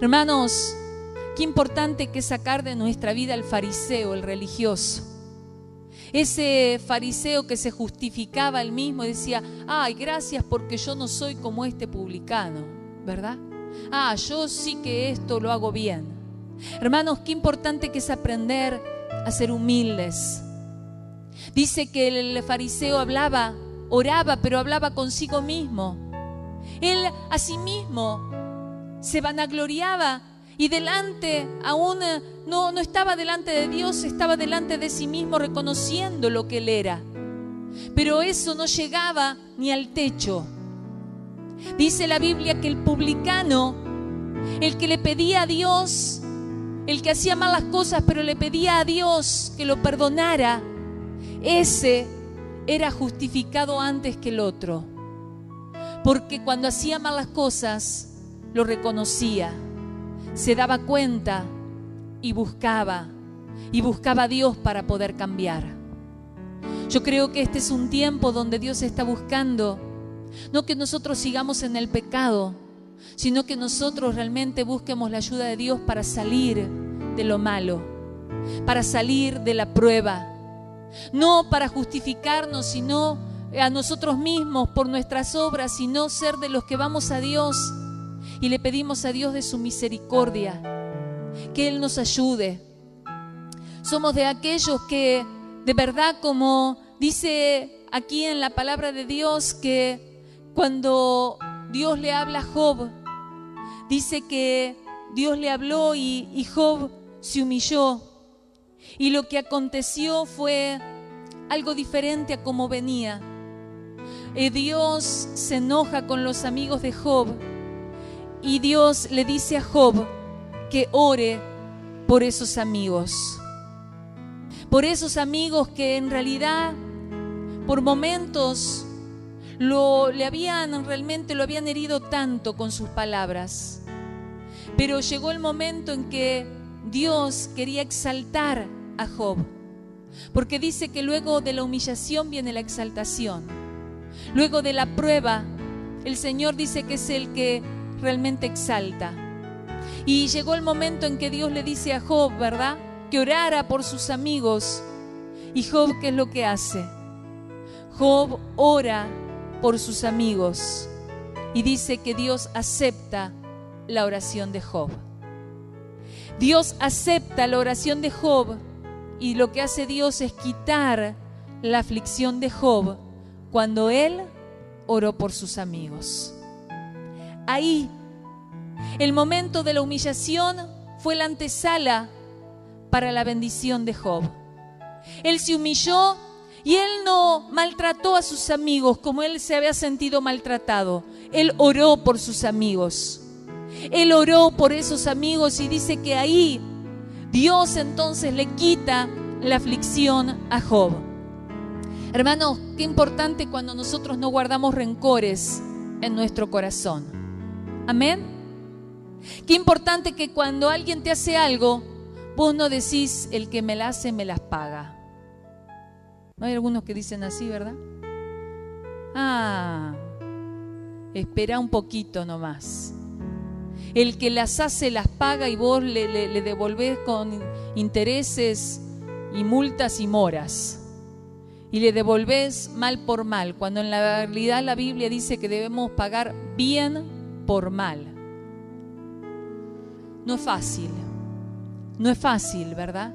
Hermanos, qué importante que es sacar de nuestra vida el fariseo, el religioso. Ese fariseo que se justificaba él mismo y decía: ay, gracias porque yo no soy como este publicano, ¿verdad? Yo sí que esto lo hago bien. Hermanos, qué importante que es aprender a ser humildes. Dice que el fariseo oraba, pero hablaba consigo mismo. Él a sí mismo se vanagloriaba y aún no estaba delante de Dios, estaba delante de sí mismo reconociendo lo que él era. Pero eso no llegaba ni al techo. Dice la Biblia que el publicano, el que le pedía a Dios, el que hacía malas cosas pero le pedía a Dios que lo perdonara, ese era justificado antes que el otro. Porque cuando hacía malas cosas, lo reconocía, se daba cuenta y buscaba a Dios para poder cambiar. Yo creo que este es un tiempo donde Dios está buscando, no que nosotros sigamos en el pecado, sino que nosotros realmente busquemos la ayuda de Dios para salir de lo malo, para salir de la prueba, no para justificarnos, sino a nosotros mismos por nuestras obras, sino ser de los que vamos a Dios y le pedimos a Dios de su misericordia, que Él nos ayude. Somos de aquellos que de verdad, como dice aquí en la palabra de Dios, que cuando Dios le habla a Job, dice que Dios le habló y Job se humilló, y lo que aconteció fue algo diferente a como venía. Dios se enoja con los amigos de Job y Dios le dice a Job que ore por esos amigos que en realidad por momentos lo habían herido tanto con sus palabras. Pero llegó el momento en que Dios quería exaltar a Job, porque dice que luego de la humillación viene la exaltación. Luego de la prueba, el Señor dice que es el que realmente exalta. Y llegó el momento en que Dios le dice a Job, ¿verdad?, que orara por sus amigos. Y Job, ¿qué es lo que hace? Job ora por sus amigos y dice que Dios acepta la oración de Job. Dios acepta la oración de Job, y lo que hace Dios es quitar la aflicción de Job cuando él oró por sus amigos. Ahí, el momento de la humillación fue la antesala para la bendición de Job. Él se humilló y él no maltrató a sus amigos como él se había sentido maltratado. Él oró por sus amigos. Él oró por esos amigos y dice que ahí Dios entonces le quita la aflicción a Job. Hermanos, qué importante cuando nosotros no guardamos rencores en nuestro corazón. Amén. Qué importante que cuando alguien te hace algo, vos no decís: el que me la hace me las paga. ¿No hay algunos que dicen así, verdad? Espera un poquito nomás. El que las hace las paga y vos le devolvés con intereses y multas y moras. Y le devolvés mal por mal, cuando en la realidad la Biblia dice que debemos pagar bien por mal. No es fácil, ¿verdad?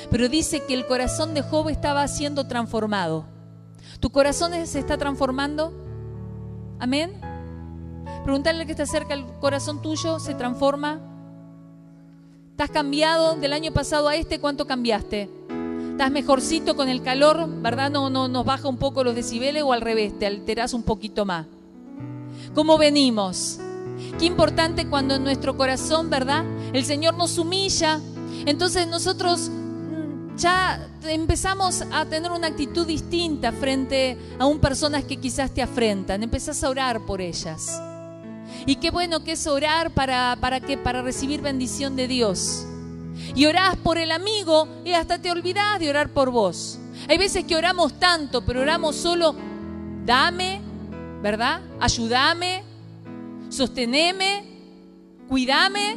Pero dice que el corazón de Job estaba siendo transformado. ¿Tu corazón se está transformando? ¿Amén? Preguntarle al que está cerca: ¿el corazón tuyo se transforma? ¿Estás cambiado del año pasado a este? ¿Cuánto cambiaste? ¿Estás mejorcito con el calor? ¿Verdad? ¿No nos baja un poco los decibeles o al revés? ¿Te alterás un poquito más? ¿Cómo venimos? Qué importante cuando en nuestro corazón, ¿verdad?, el Señor nos humilla. Entonces nosotros ya empezamos a tener una actitud distinta frente a personas que quizás te afrentan. Empezás a orar por ellas. Y qué bueno que es orar ¿para qué? Para recibir bendición de Dios. Y orás por el amigo y hasta te olvidás de orar por vos. Hay veces que oramos tanto, pero oramos solo: dame, ¿verdad?, ayúdame, sosteneme, cuídame,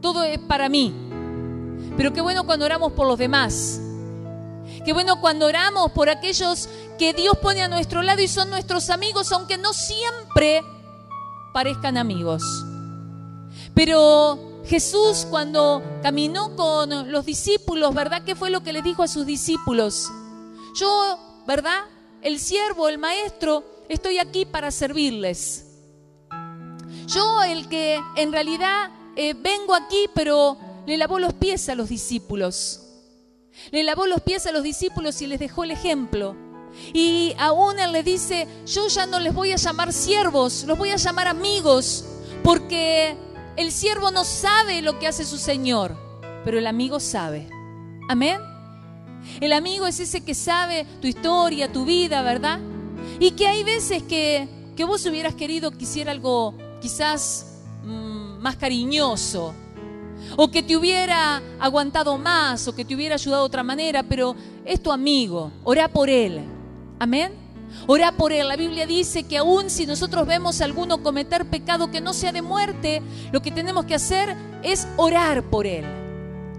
todo es para mí. Pero qué bueno cuando oramos por los demás. Qué bueno cuando oramos por aquellos que Dios pone a nuestro lado y son nuestros amigos, aunque no siempre parezcan amigos. Pero Jesús, cuando caminó con los discípulos, ¿verdad? ¿Qué fue lo que les dijo a sus discípulos? Yo, ¿verdad? El siervo, el maestro, estoy aquí para servirles. Yo, el que en realidad vengo aquí, pero le lavó los pies a los discípulos. Le lavó los pies a los discípulos y les dejó el ejemplo. Y aún Él les dice, yo ya no les voy a llamar siervos, los voy a llamar amigos, porque el siervo no sabe lo que hace su Señor, pero el amigo sabe. Amén. El amigo es ese que sabe tu historia, tu vida, ¿verdad? Y que hay veces que vos hubieras querido que hiciera algo quizás más cariñoso, o que te hubiera aguantado más, o que te hubiera ayudado de otra manera, pero es tu amigo, orá por él. Amén. Orá por él. La Biblia dice que aún si nosotros vemos a alguno cometer pecado que no sea de muerte, lo que tenemos que hacer es orar por él.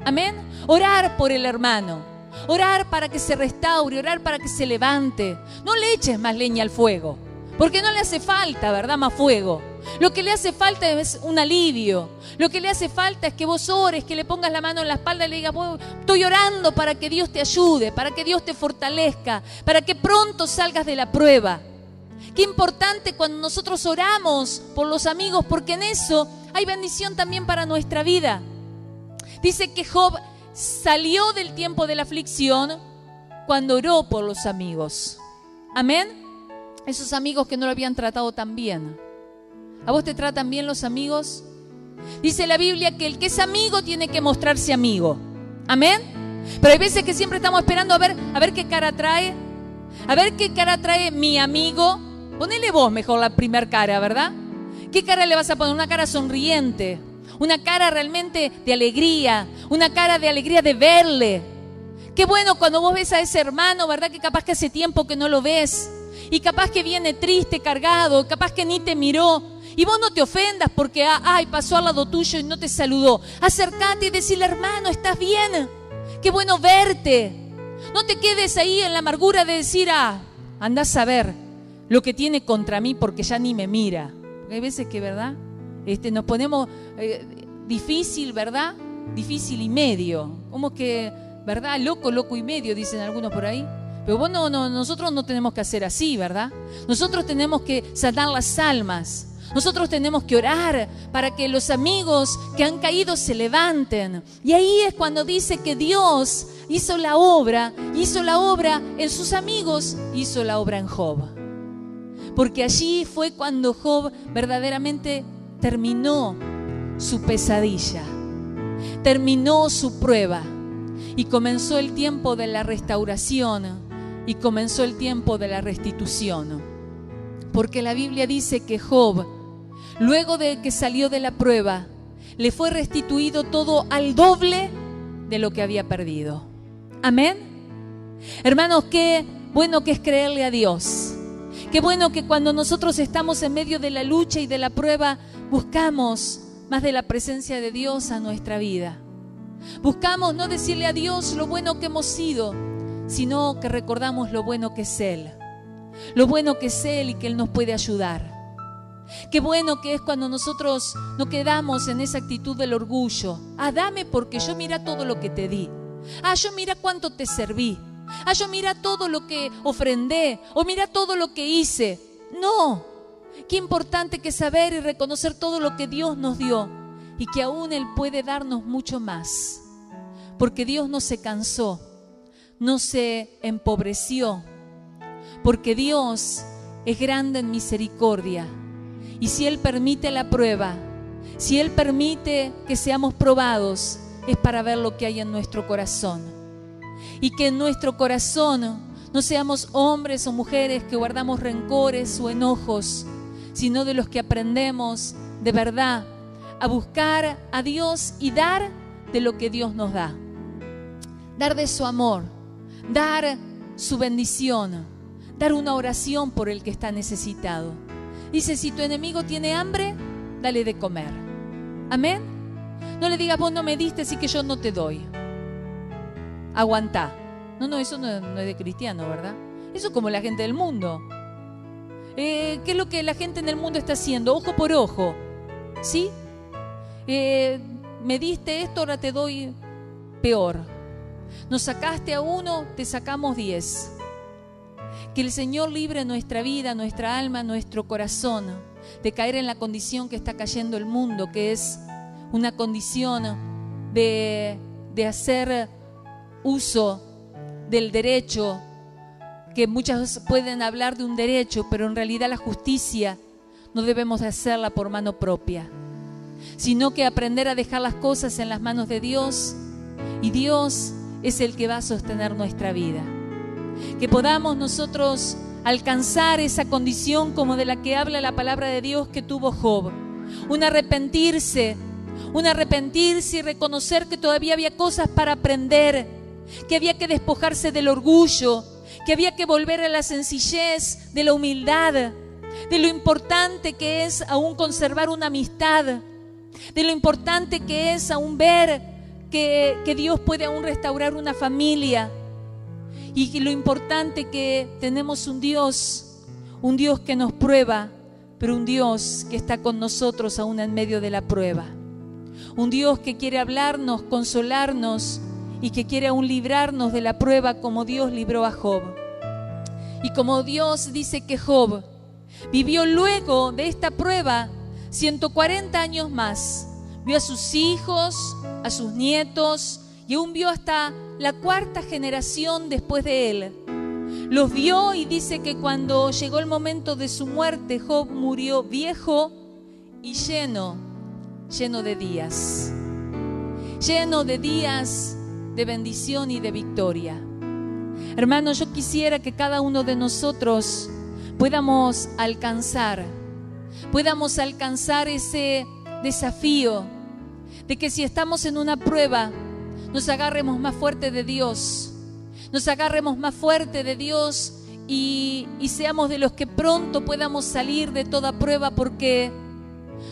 Amén. Orar por el hermano, orar para que se restaure, orar para que se levante. No le eches más leña al fuego, porque no le hace falta, ¿verdad?, más fuego. Lo que le hace falta es un alivio. Lo que le hace falta es que vos ores, que le pongas la mano en la espalda y le digas, estoy orando para que Dios te ayude, para que Dios te fortalezca, para que pronto salgas de la prueba. Qué importante cuando nosotros oramos por los amigos, porque en eso hay bendición también para nuestra vida. Dice que Job salió del tiempo de la aflicción cuando oró por los amigos. Amén. Esos amigos que no lo habían tratado tan bien. ¿A vos te tratan bien los amigos? Dice la Biblia que el que es amigo tiene que mostrarse amigo. Amén. Pero hay veces que siempre estamos esperando a ver qué cara trae. A ver qué cara trae mi amigo. Ponele vos mejor la primer cara, ¿verdad? ¿Qué cara le vas a poner? Una cara sonriente. Una cara realmente de alegría. Una cara de alegría de verle. Qué bueno cuando vos ves a ese hermano, ¿verdad? Que capaz que hace tiempo que no lo ves. Y capaz que viene triste, cargado. Capaz que ni te miró. Y vos no te ofendas porque pasó al lado tuyo y no te saludó. Acércate y decirle, hermano, ¿estás bien? Qué bueno verte. No te quedes ahí en la amargura de decir, andás a ver lo que tiene contra mí porque ya ni me mira. Porque hay veces que, ¿verdad? Nos ponemos difícil, ¿verdad? Difícil y medio. Como que, ¿verdad? Loco y medio, dicen algunos por ahí. Pero nosotros no tenemos que hacer así, ¿verdad? Nosotros tenemos que sanar las almas. Nosotros tenemos que orar para que los amigos que han caído se levanten. Y ahí es cuando dice que Dios hizo la obra en sus amigos, hizo la obra en Job. Porque allí fue cuando Job verdaderamente terminó su pesadilla, terminó su prueba y comenzó el tiempo de la restauración y comenzó el tiempo de la restitución. Porque la Biblia dice que Job, luego de que salió de la prueba, le fue restituido todo al doble de lo que había perdido. Amén. Hermanos, qué bueno que es creerle a Dios. Qué bueno que cuando nosotros estamos en medio de la lucha y de la prueba, buscamos más de la presencia de Dios a nuestra vida. Buscamos no decirle a Dios lo bueno que hemos sido, sino que recordamos lo bueno que es Él. Lo bueno que es Él y que Él nos puede ayudar. Qué bueno que es cuando nosotros no quedamos en esa actitud del orgullo. Dame porque yo mira todo lo que te di. Yo mira cuánto te serví. Yo mira todo lo que ofrendé. O mira todo lo que hice. No. Qué importante que saber y reconocer todo lo que Dios nos dio. Y que aún Él puede darnos mucho más. Porque Dios no se cansó. No se empobreció. Porque Dios es grande en misericordia. Y si Él permite la prueba, si Él permite que seamos probados, es para ver lo que hay en nuestro corazón. Y que en nuestro corazón no seamos hombres o mujeres que guardamos rencores o enojos, sino de los que aprendemos de verdad a buscar a Dios y dar de lo que Dios nos da. Dar de su amor, dar su bendición, dar una oración por el que está necesitado. Dice, si tu enemigo tiene hambre, dale de comer. Amén. No le digas, vos no me diste, así que yo no te doy. Aguantá. No, eso no es de cristiano, ¿verdad? Eso es como la gente del mundo. ¿Qué es lo que la gente en el mundo está haciendo? Ojo por ojo. ¿Sí? Me diste esto, ahora te doy peor. Nos sacaste a 1, te sacamos 10. Que el Señor libre nuestra vida, nuestra alma, nuestro corazón de caer en la condición que está cayendo el mundo, que es una condición de hacer uso del derecho, que muchas pueden hablar de un derecho, pero en realidad la justicia no debemos de hacerla por mano propia, sino que aprender a dejar las cosas en las manos de Dios, y Dios es el que va a sostener nuestra vida. Que podamos nosotros alcanzar esa condición como de la que habla la palabra de Dios que tuvo Job. Un arrepentirse y reconocer que todavía había cosas para aprender, que había que despojarse del orgullo, que había que volver a la sencillez, de la humildad, de lo importante que es aún conservar una amistad, de lo importante que es aún ver que Dios puede aún restaurar una familia, y lo importante que tenemos un Dios que nos prueba, pero un Dios que está con nosotros aún en medio de la prueba. Un Dios que quiere hablarnos, consolarnos, y que quiere aún librarnos de la prueba como Dios libró a Job. Y como Dios dice que Job vivió luego de esta prueba 140 años más. Vio a sus hijos, a sus nietos, y aún vio hasta la 4ª generación después de él. Los vio, y dice que cuando llegó el momento de su muerte, Job murió viejo y lleno de días. Lleno de días de bendición y de victoria. Hermanos, yo quisiera que cada uno de nosotros podamos alcanzar ese desafío de que si estamos en una prueba, nos agarremos más fuerte de Dios, y seamos de los que pronto podamos salir de toda prueba, porque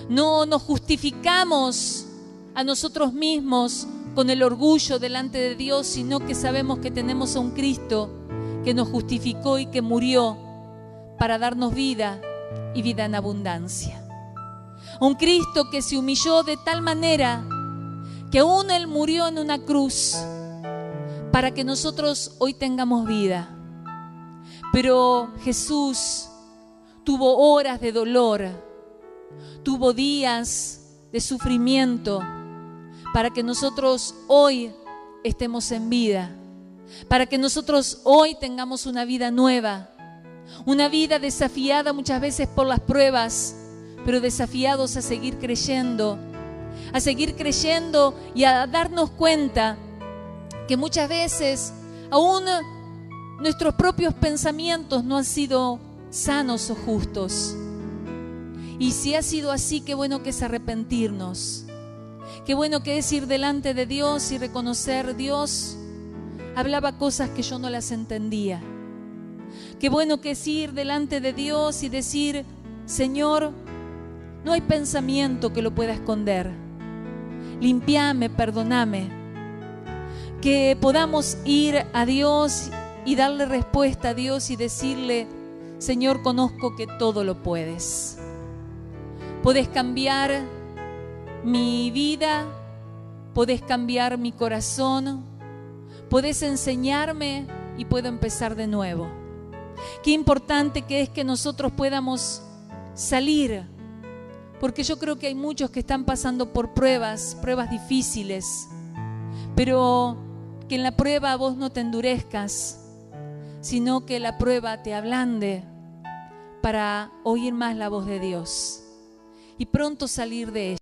no nos justificamos a nosotros mismos con el orgullo delante de Dios, sino que sabemos que tenemos a un Cristo que nos justificó y que murió para darnos vida y vida en abundancia. Un Cristo que se humilló de tal manera que aún Él murió en una cruz para que nosotros hoy tengamos vida. Pero Jesús tuvo horas de dolor, tuvo días de sufrimiento, para que nosotros hoy estemos en vida, para que nosotros hoy tengamos una vida nueva, una vida desafiada muchas veces por las pruebas, pero desafiados a seguir creyendo y a darnos cuenta que muchas veces aún nuestros propios pensamientos no han sido sanos o justos. Y si ha sido así, qué bueno que es arrepentirnos. Qué bueno que es ir delante de Dios y reconocer: Dios, hablaba cosas que yo no las entendía. Qué bueno que es ir delante de Dios y decir: Señor, no hay pensamiento que lo pueda esconder. Limpiame, perdóname. Que podamos ir a Dios y darle respuesta a Dios y decirle: Señor, conozco que todo lo puedes. Podés cambiar mi vida, podés cambiar mi corazón, podés enseñarme y puedo empezar de nuevo. Qué importante que es que nosotros podamos salir, porque yo creo que hay muchos que están pasando por pruebas difíciles, pero que en la prueba vos no te endurezcas, sino que la prueba te ablande para oír más la voz de Dios y pronto salir de ella.